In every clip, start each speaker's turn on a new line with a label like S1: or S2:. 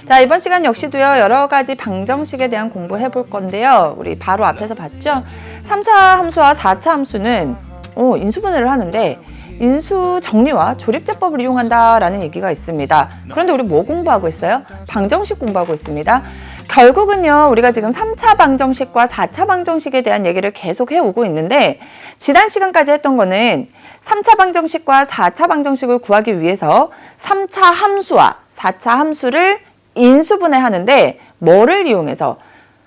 S1: 자, 이번 시간 역시도요, 여러 가지 방정식에 대한 공부해 볼 건데요. 우리 바로 앞에서 봤죠? 3차 함수와 4차 함수는 인수분해를 하는데 인수 정리와 조립제법을 이용한다라는 얘기가 있습니다. 그런데 우리 뭐 공부하고 있어요? 방정식 공부하고 있습니다. 결국은요, 우리가 지금 3차 방정식과 4차 방정식에 대한 얘기를 계속 해오고 있는데, 지난 시간까지 했던 거는 3차 방정식과 4차 방정식을 구하기 위해서 3차 함수와 4차 함수를 인수분해하는데 뭐를 이용해서?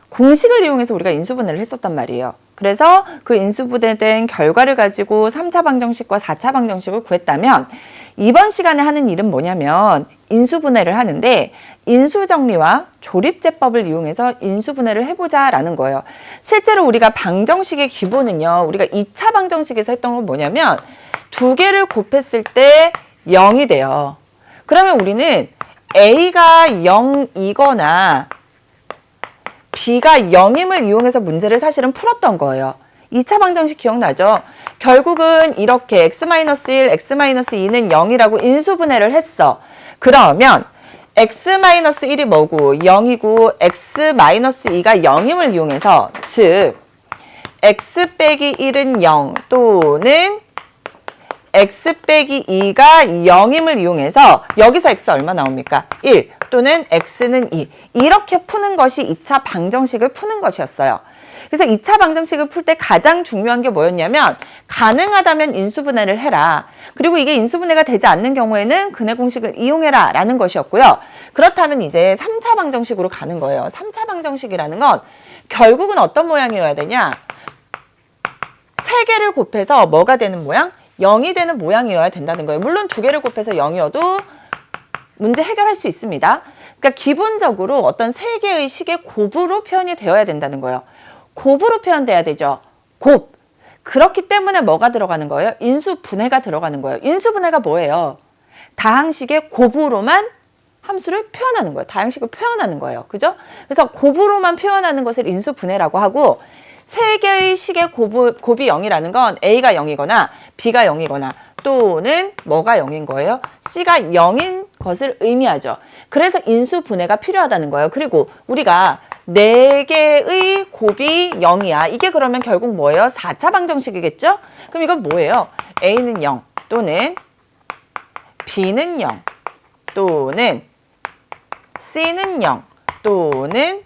S1: 공식을 이용해서 우리가 인수분해를 했었단 말이에요. 그래서 그 인수분해된 결과를 가지고 3차 방정식과 4차 방정식을 구했다면, 이번 시간에 하는 일은 뭐냐면 인수분해를 하는데 인수정리와 조립제법을 이용해서 인수분해를 해보자라는 거예요. 실제로 우리가 방정식의 기본은요, 우리가 2차 방정식에서 했던 건 뭐냐면 두 개를 곱했을 때 0이 돼요. 그러면 우리는 A가 0이거나 B가 0임을 이용해서 문제를 사실은 풀었던 거예요. 2차 방정식 기억나죠? 결국은 이렇게 x-1, x-2는 0이라고 인수분해를 했어. 그러면 x-1이 뭐고 0이고 x-2가 0임을 이용해서, 즉 x 빼기 1은 0 또는 x 빼기 2가 0임을 이용해서 여기서 x 얼마 나옵니까? 1 또는 x는 2. 이렇게 푸는 것이 2차 방정식을 푸는 것이었어요. 그래서 2차 방정식을 풀 때 가장 중요한 게 뭐였냐면 가능하다면 인수분해를 해라. 그리고 이게 인수분해가 되지 않는 경우에는 근해 공식을 이용해라 라는 것이었고요. 그렇다면 이제 3차 방정식으로 가는 거예요. 3차 방정식이라는 건 결국은 어떤 모양이어야 되냐? 3개를 곱해서 뭐가 되는 모양? 0이 되는 모양이어야 된다는 거예요. 물론 2개를 곱해서 0이어도 문제 해결할 수 있습니다. 그러니까 기본적으로 어떤 3개의 식의 곱으로 표현이 되어야 된다는 거예요. 곱으로 표현돼야 되죠. 곱. 그렇기 때문에 뭐가 들어가는 거예요? 인수분해가 들어가는 거예요. 인수분해가 뭐예요? 다항식의 곱으로만 함수를 표현하는 거예요. 다항식을 표현하는 거예요. 그죠? 그래서 곱으로만 표현하는 것을 인수분해라고 하고, 3개의 식의 곱이 0이라는 건 A가 0이거나 B가 0이거나 또는 뭐가 0인 거예요? C가 0인 것을 의미하죠. 그래서 인수분해가 필요하다는 거예요. 그리고 우리가 4개의 곱이 0이야. 이게 그러면 결국 뭐예요? 4차 방정식이겠죠? 그럼 이건 뭐예요? A는 0 또는 B는 0 또는 C는 0 또는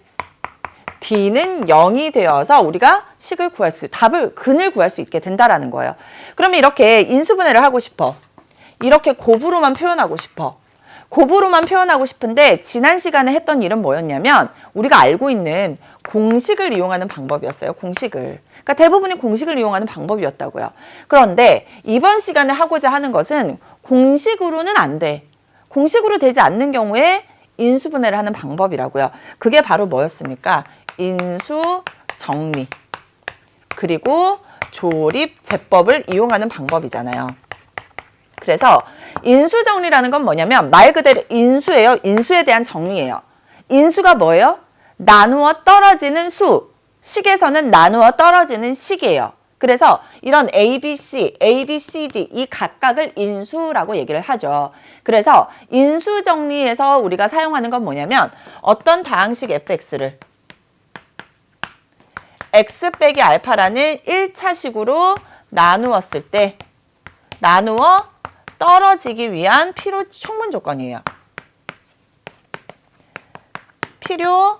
S1: D는 0이 되어서 우리가 식을 구할 수, 근을 구할 수 있게 된다라는 거예요. 그러면 이렇게 인수분해를 하고 싶어. 이렇게 곱으로만 표현하고 싶어. 곱으로만 표현하고 싶은데 지난 시간에 했던 일은 뭐였냐면 우리가 알고 있는 공식을 이용하는 방법이었어요. 공식을. 그러니까 대부분이 공식을 이용하는 방법이었다고요. 그런데 이번 시간에 하고자 하는 것은 공식으로는 안 돼. 공식으로 되지 않는 경우에 인수분해를 하는 방법이라고요. 그게 바로 뭐였습니까? 인수 정리 그리고 조립 제법을 이용하는 방법이잖아요. 그래서 인수 정리라는 건 뭐냐면 말 그대로 인수예요. 인수에 대한 정리예요. 인수가 뭐예요? 나누어 떨어지는 수. 식에서는 나누어 떨어지는 식이에요. 그래서 이런 A, B, C, A, B, C, D 이 각각을 인수라고 얘기를 하죠. 그래서 인수 정리에서 우리가 사용하는 건 뭐냐면 어떤 다항식 fx를 x 빼기 알파라는 1차식으로 나누었을 때 나누어 떨어지기 위한 필요 충분 조건이에요. 필요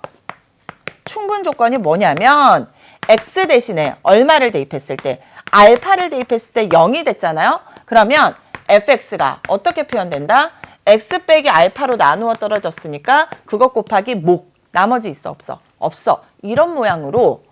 S1: 충분 조건이 뭐냐면 x 대신에 얼마를 대입했을 때? 알파를 대입했을 때 0이 됐잖아요. 그러면 fx가 어떻게 표현된다? x 빼기 알파로 나누어 떨어졌으니까 그것 곱하기 목. 나머지 있어 없어? 없어. 이런 모양으로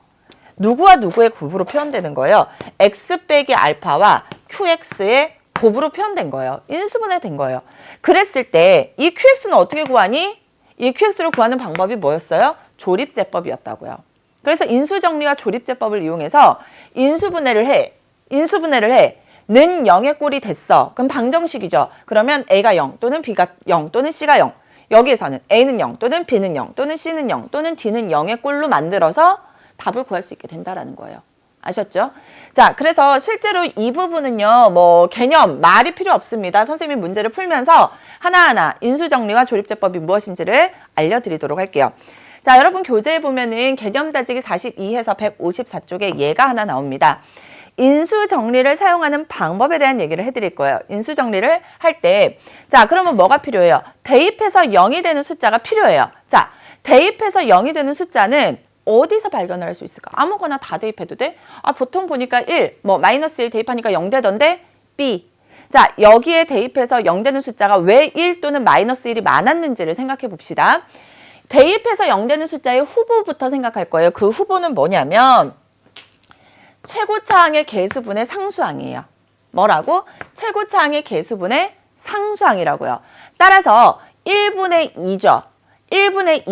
S1: 누구와 누구의 곱으로 표현되는 거예요. x 빼기 알파와 qx의 곱으로 표현된 거예요. 인수분해 된 거예요. 그랬을 때 이 qx는 어떻게 구하니? 이 qx를 구하는 방법이 뭐였어요? 조립제법이었다고요. 그래서 인수정리와 조립제법을 이용해서 인수분해를 해. 는 0의 꼴이 됐어. 그럼 방정식이죠. 그러면 A가 0 또는 B가 0 또는 C가 0. 여기에서는 A는 0 또는 B는 0 또는 C는 0 또는 D는 0의 꼴로 만들어서 답을 구할 수 있게 된다라는 거예요. 아셨죠? 자, 그래서 실제로 이 부분은요, 뭐 개념, 말이 필요 없습니다. 선생님이 문제를 풀면서 하나하나 인수정리와 조립제법이 무엇인지를 알려드리도록 할게요. 자, 여러분 교재에 보면은 개념 다지기 42에서 154쪽에 예가 하나 나옵니다. 인수정리를 사용하는 방법에 대한 얘기를 해드릴 거예요. 인수정리를 할 때, 자, 그러면 뭐가 필요해요? 대입해서 0이 되는 숫자가 필요해요. 자, 대입해서 0이 되는 숫자는 어디서 발견을 할 수 있을까? 아무거나 다 대입해도 돼? 아, 보통 보니까 1, 뭐 마이너스 1 대입하니까 0 되던데 B. 자, 여기에 대입해서 0 되는 숫자가 왜 1 또는 마이너스 1이 많았는지를 생각해 봅시다. 대입해서 0 되는 숫자의 후보부터 생각할 거예요. 그 후보는 뭐냐면 최고차항의 개수분의 상수항이에요. 뭐라고? 최고차항의 개수분의 상수항이라고요. 따라서 1분의 2죠. 1분의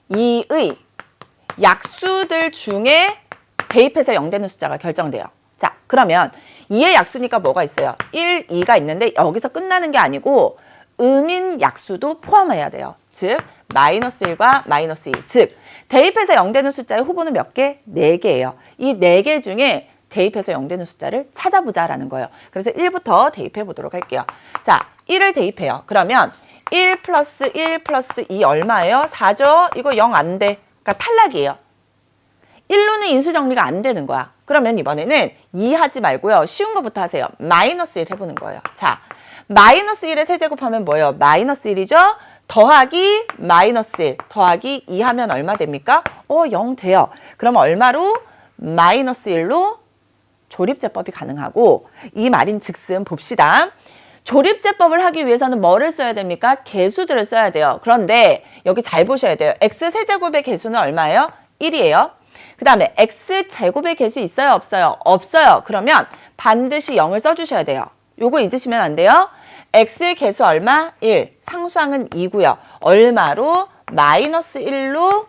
S1: 2의 약수들 중에 대입해서 0 되는 숫자가 결정돼요. 자, 그러면 2의 약수니까 뭐가 있어요? 1, 2가 있는데 여기서 끝나는 게 아니고 음인 약수도 포함해야 돼요. 즉, 마이너스 1과 마이너스 2. 즉, 대입해서 0 되는 숫자의 후보는 몇 개? 4개예요. 이 4개 중에 대입해서 0 되는 숫자를 찾아보자라는 거예요. 그래서 1부터 대입해 보도록 할게요. 자, 1을 대입해요. 그러면 1 플러스 1 플러스 2 얼마예요? 4죠? 이거 0 안 돼. 그러니까 탈락이에요. 1로는 인수정리가 안 되는 거야. 그러면 이번에는 2 하지 말고요. 쉬운 거부터 하세요. 마이너스 1 해보는 거예요. 자, 마이너스 1에 세제곱하면 뭐예요? 마이너스 1이죠? 더하기 마이너스 1 더하기 2 하면 얼마 됩니까? 0 돼요. 그럼 얼마로? 마이너스 1로 조립제법이 가능하고 이 말인 즉슨 봅시다. 조립제법을 하기 위해서는 뭐를 써야 됩니까? 개수들을 써야 돼요. 그런데 여기 잘 보셔야 돼요. x세제곱의 개수는 얼마예요? 1이에요. 그 다음에 x제곱의 개수 있어요? 없어요? 없어요. 그러면 반드시 0을 써주셔야 돼요. 요거 잊으시면 안 돼요. x의 개수 얼마? 1. 상수항은 2고요. 얼마로? 마이너스 1로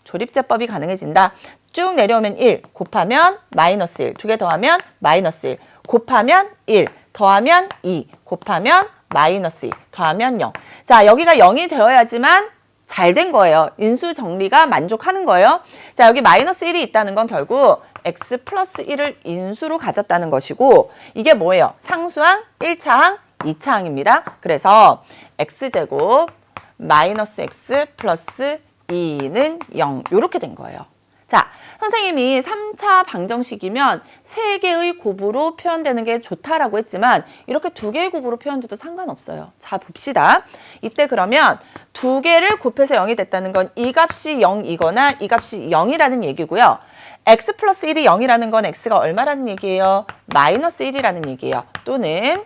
S1: 조립제법이 가능해진다. 쭉 내려오면 1 곱하면 마이너스 1. 두 개 더하면 마이너스 1. 곱하면 1. 더하면 2. 곱하면 마이너스 2. 더하면 0. 자, 여기가 0이 되어야지만 잘 된 거예요. 인수 정리가 만족하는 거예요. 자, 여기 마이너스 1이 있다는 건 결국 x 플러스 1을 인수로 가졌다는 것이고 이게 뭐예요? 상수항 1차항 2차항입니다. 그래서 x제곱 마이너스 x 플러스 2는 0 이렇게 된 거예요. 자, 선생님이 3차 방정식이면 3개의 곱으로 표현되는 게 좋다라고 했지만 이렇게 2개의 곱으로 표현돼도 상관없어요. 자, 봅시다. 이때 그러면 2개를 곱해서 0이 됐다는 건 이 값이 0이거나 이 값이 0이라는 얘기고요. x 플러스 1이 0이라는 건 x가 얼마라는 얘기예요? 마이너스 1이라는 얘기예요. 또는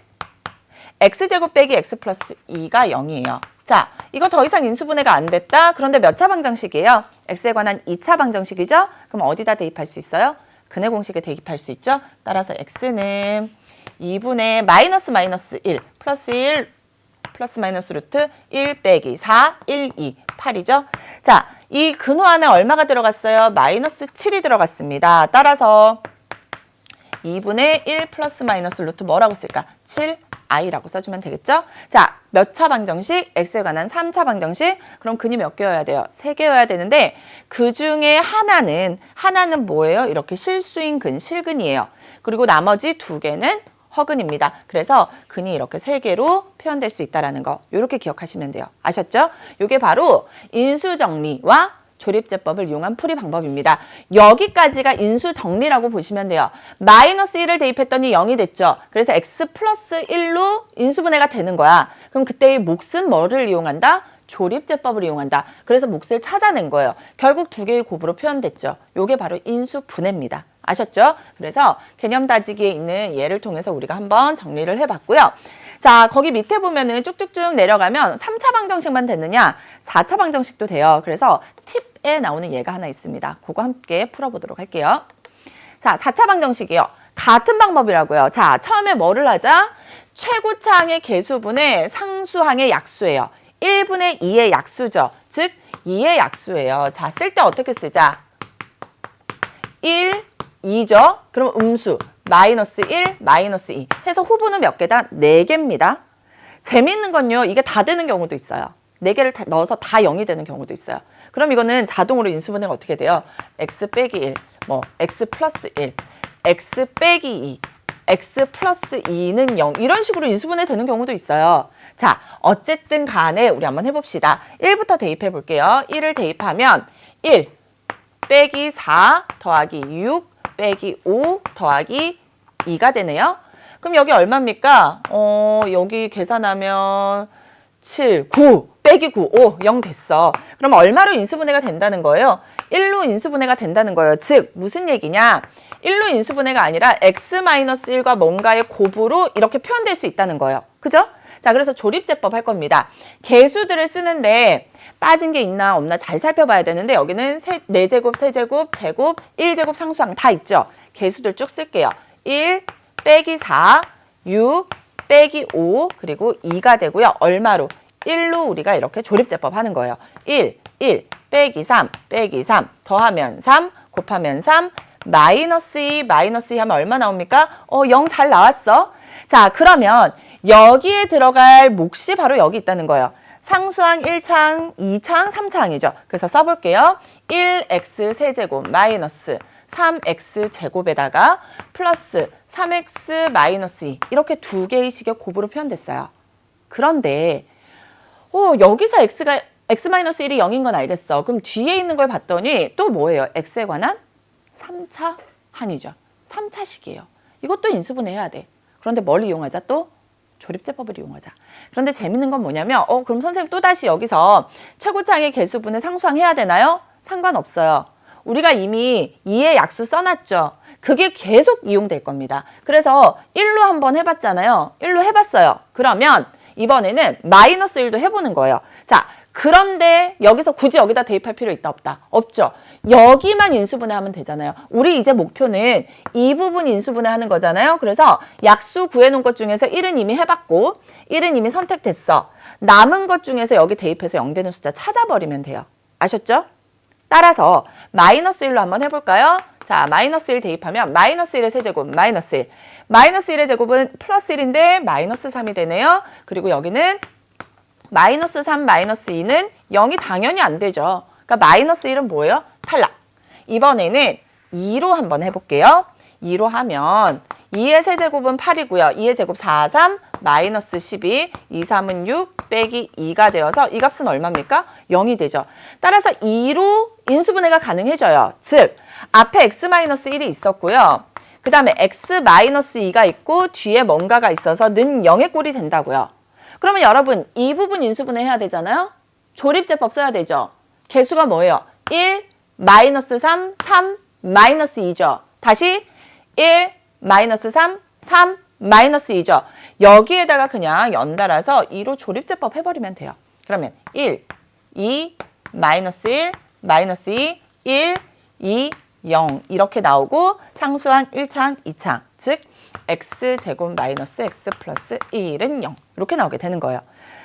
S1: x제곱 빼기 x 플러스 2가 0이에요. 자, 이거 더 이상 인수분해가 안 됐다. 그런데 몇 차 방정식이에요? x에 관한 2차 방정식이죠? 그럼 어디다 대입할 수 있어요? 근해 공식에 대입할 수 있죠? 따라서 x는 2분의 마이너스 1 플러스 1 플러스 마이너스 루트 1 빼기 4, 1, 2, 8이죠? 자, 이 근호 안에 얼마가 들어갔어요? 마이너스 7이 들어갔습니다. 따라서 2분의 1 플러스 마이너스 루트 뭐라고 쓸까? 7i라고 써주면 되겠죠? 자, 몇 차 방정식? x에 관한 3차 방정식? 그럼 근이 몇 개여야 돼요? 3개여야 되는데 그 중에 하나는 뭐예요? 이렇게 실수인 근, 실근이에요. 그리고 나머지 2개는 허근입니다. 그래서 근이 이렇게 3개로 표현될 수 있다는 거 이렇게 기억하시면 돼요. 아셨죠? 이게 바로 인수정리와 조립제법을 이용한 풀이 방법입니다. 여기까지가 인수정리라고 보시면 돼요. 마이너스 1을 대입했더니 0이 됐죠. 그래서 x 플러스 1로 인수분해가 되는 거야. 그럼 그때의 몫은 뭐를 이용한다? 조립제법을 이용한다. 그래서 몫을 찾아낸 거예요. 결국 2개의 곱으로 표현됐죠. 이게 바로 인수분해입니다. 아셨죠? 그래서 개념 다지기에 있는 예를 통해서 우리가 한번 정리를 해봤고요. 자, 거기 밑에 보면은 쭉쭉쭉 내려가면 3차 방정식만 됐느냐? 4차 방정식도 돼요. 그래서 팁에 나오는 예가 하나 있습니다. 그거 함께 풀어보도록 할게요. 자, 4차 방정식이요. 같은 방법이라고요. 자, 처음에 뭐를 하자? 최고차항의 개수분의 상수항의 약수예요. 1분의 2의 약수죠. 즉, 2의 약수예요. 자, 쓸 때 어떻게 쓰자? 1, 2죠? 그럼 음수. 마이너스 1, 마이너스 2 해서 후보는 몇 개다? 4개입니다. 재미있는 건요. 이게 다 되는 경우도 있어요. 4개를 다 넣어서 다 0이 되는 경우도 있어요. 그럼 이거는 자동으로 인수분해가 어떻게 돼요? x 빼기 1, 뭐 x 플러스 1, x 빼기 2, x 플러스 2는 0 이런 식으로 인수분해 되는 경우도 있어요. 자, 어쨌든 간에 우리 한번 해봅시다. 1부터 대입해 볼게요. 1을 대입하면 1 빼기 4 더하기 6 빼기 5 더하기 2가 되네요. 그럼 여기 얼마입니까? 여기 계산하면 7, 9 빼기 9, 5, 0 됐어. 그럼 얼마로 인수분해가 된다는 거예요? 1로 인수분해가 된다는 거예요. 즉 무슨 얘기냐? 1로 인수분해가 아니라 x-1과 뭔가의 곱으로 이렇게 표현될 수 있다는 거예요. 그죠? 자, 그래서 조립제법 할 겁니다. 개수들을 쓰는데 빠진 게 있나 없나 잘 살펴봐야 되는데 여기는 4제곱, 세제곱, 제곱, 1제곱 상수항 다 있죠? 개수들 쭉 쓸게요. 1 빼기 4, 6 빼기 5, 그리고 2가 되고요. 얼마로? 1로 우리가 이렇게 조립제법 하는 거예요. 1 빼기 3, 빼기 3, 더하면 3, 곱하면 3, 마이너스 2, 마이너스 2 하면 얼마 나옵니까? 0 잘 나왔어. 자, 그러면 여기에 들어갈 몫이 바로 여기 있다는 거예요. 상수항 1창, 2창, 3창이죠. 그래서 써볼게요. 1x 세제곱 마이너스 3x 제곱에다가 플러스 3x 마이너스 2 이렇게 두 개의 식의 곱으로 표현됐어요. 그런데 여기서 x-1이 0인 건 알겠어. 그럼 뒤에 있는 걸 봤더니 또 뭐예요? x에 관한 3차 한이죠. 3차식이에요. 이것도 인수분해해야 돼. 그런데 뭘 이용하자? 또 조립제법을 이용하자. 그런데 재밌는 건 뭐냐면 그럼 선생님 또다시 여기서 최고창의 개수분을 상수항해야 되나요? 상관없어요. 우리가 이미 2의 약수 써놨죠. 그게 계속 이용될 겁니다. 그래서 1로 한번 해봤잖아요. 1로 해봤어요. 그러면 이번에는 마이너스 1도 해보는 거예요. 자, 그런데 여기서 굳이 여기다 대입할 필요 있다 없다? 없죠. 여기만 인수분해하면 되잖아요. 우리 이제 목표는 이 부분 인수분해하는 거잖아요. 그래서 약수 구해놓은 것 중에서 1은 이미 해봤고 1은 이미 선택됐어. 남은 것 중에서 여기 대입해서 0 되는 숫자 찾아버리면 돼요. 아셨죠? 따라서 마이너스 1로 한번 해볼까요? 자, 마이너스 1 대입하면 마이너스 1의 세제곱 마이너스 1. 마이너스 1의 제곱은 플러스 1인데 마이너스 3이 되네요. 그리고 여기는 마이너스 3, 마이너스 2는 0이 당연히 안 되죠. 그러니까 마이너스 1은 뭐예요? 탈락. 이번에는 2로 한번 해볼게요. 2로 하면 2의 세제곱은 8이고요. 2의 제곱 4, 3, 마이너스 12, 2, 3은 6, 빼기 2가 되어서 이 값은 얼마입니까? 0이 되죠. 따라서 2로 인수분해가 가능해져요. 즉, 앞에 x-1이 있었고요. 그 다음에 x-2가 있고 뒤에 뭔가가 있어서 는 0의 꼴이 된다고요. 그러면 여러분 이 부분 인수분해 해야 되잖아요. 조립제법 써야 되죠. 개수가 뭐예요? 1, 마이너스 3, 3, 마이너스 2죠. 다시 1, 마이너스 3, 3, 마이너스 2죠. 여기에다가 그냥 연달아서 2로 조립제법 해버리면 돼요. 그러면 1, 2, 마이너스 1, 마이너스 2, 1, 2, 0 이렇게 나오고 상수항 1창, 2창 즉 x제곱 마이너스 x 플러스 1은 0 이렇게 나오게 되는 거예요.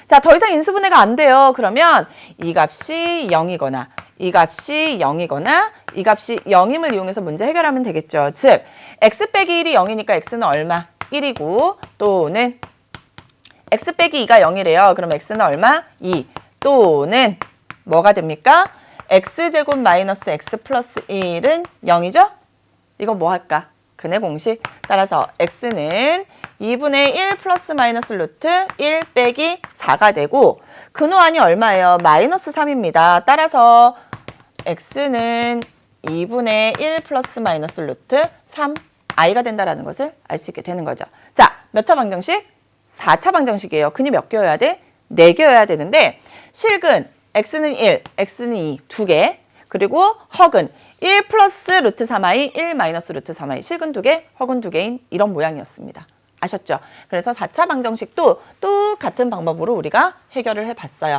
S1: 자, 더 이상 인수분해가 안 돼요. 그러면 이 값이 0이거나 이 값이 0이거나 이 값이 0임을 이용해서 문제 해결하면 되겠죠. 즉 x 빼기 1이 0이니까 x는 얼마? 1이고 또는 x 빼기 2가 0이래요. 그럼 x는 얼마? 2 또는 뭐가 됩니까? x제곱 마이너스 x 플러스 1은 0이죠? 이거 뭐 할까? 근의 공식. 따라서 x는 2분의 1 플러스 마이너스 루트 1 빼기 4가 되고 근호안이 얼마예요? 마이너스 3입니다. 따라서 x는 2분의 1 플러스 마이너스 루트 3 i가 된다는 것을 알 수 있게 되는 거죠. 자, 몇 차 방정식? 4차 방정식이에요. 근이 몇 개여야 돼? 4개여야 되는데 실근 x는 1, x는 2, 2개. 그리고 허근 1 플러스 루트 3i, 1 마이너스 루트 3i. 실근 2개, 허근 2개인 이런 모양이었습니다. 아셨죠? 그래서 4차 방정식도 똑같은 방법으로 우리가 해결을 해봤어요.